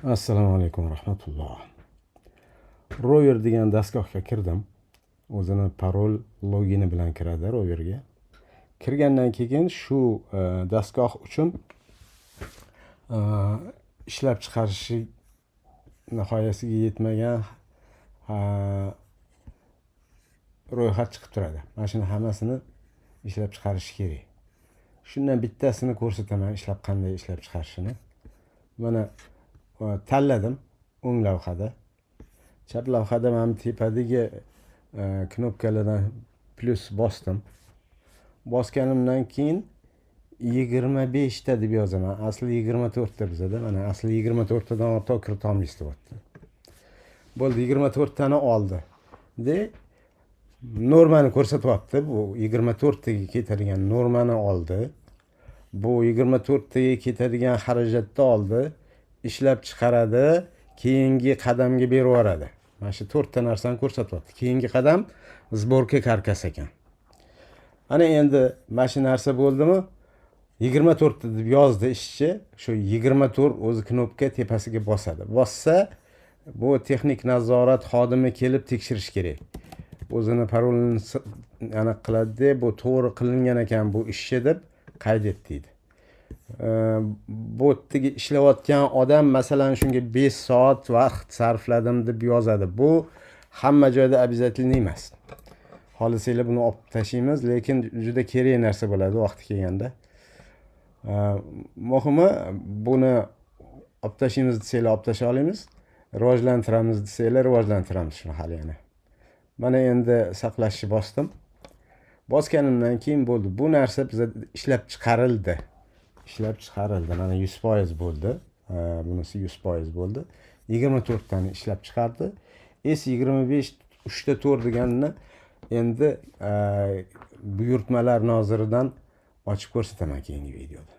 Assalomu alaykum va rahmatulloh. Rover degan dastgohga kirdim. O'zini parol logini bilan kiradi Roverga. Kirgandan keyin shu dastgoh uchun ishlab chiqarishi nihoyasiga yetmagan ro'yxat chiqib turadi. Mana shuni hammasini ishlab chiqarish kerak. Shundan bittasini ko'rsataman, qanday ishlab chiqarishini. Mana tanladim o'ng lavhada. Chap lavhada mana tepadagi knopkalardan plus bosdim. Bosganimdan keyin 25 ta deb yozaman. Asli 24 ta bizada. Mana asli 24 tadan ortiq kirita olmaysiz deyapti. Bo'ldi, 24 tani oldi. Normani ko'rsatyapti. Bu 24 taga ketadigan normani oldi. Bu 24 taga ketadigan xarajatni oldi. Ishlab chiqaradi, keyingi qadamga berib yuboradi. Mana shu 4 ta narsani ko'rsatyapti. Keyingi qadam sborka karkas ekan. Ana endi mana shu narsa bo'ldimi? 24 ta deb yozdi ishchi. Shu 24 o'zi knopka tepasiga bosadi. Bossa bu texnik nazorat xodimi kelib tekshirish kerak. O'zini parolini aniq qiladi, bu to'g'ri qilingan ekan bu ishchi deb qayd et deydi. Bu yerda ishlayotgan odam masalan shunga 5 soat vaqt sarfladim deb yozadi. Bu hamma joyda обязательно emas. Xohlasanglar buni olib tashlaymiz, lekin juda kerak narsa bo'ladi vaqti kelganda. Muhimi buni olib tashlaymiz desanglar olib tashlay olamiz, rivojlantiramiz desanglar rivojlantiramiz shuni hali yana. Mana endi saqlashni bosdim. Bosganimdan keyin bo'ldi. Bu narsa bizda ishlab chiqarildi. Mana 100% bo'ldi. Bunisi 100% bo'ldi. 24 tani ishlab chiqardi. S25 3/4 deganini endi buyurtmalar noziridan ochib ko'rsataman keyingi videoda.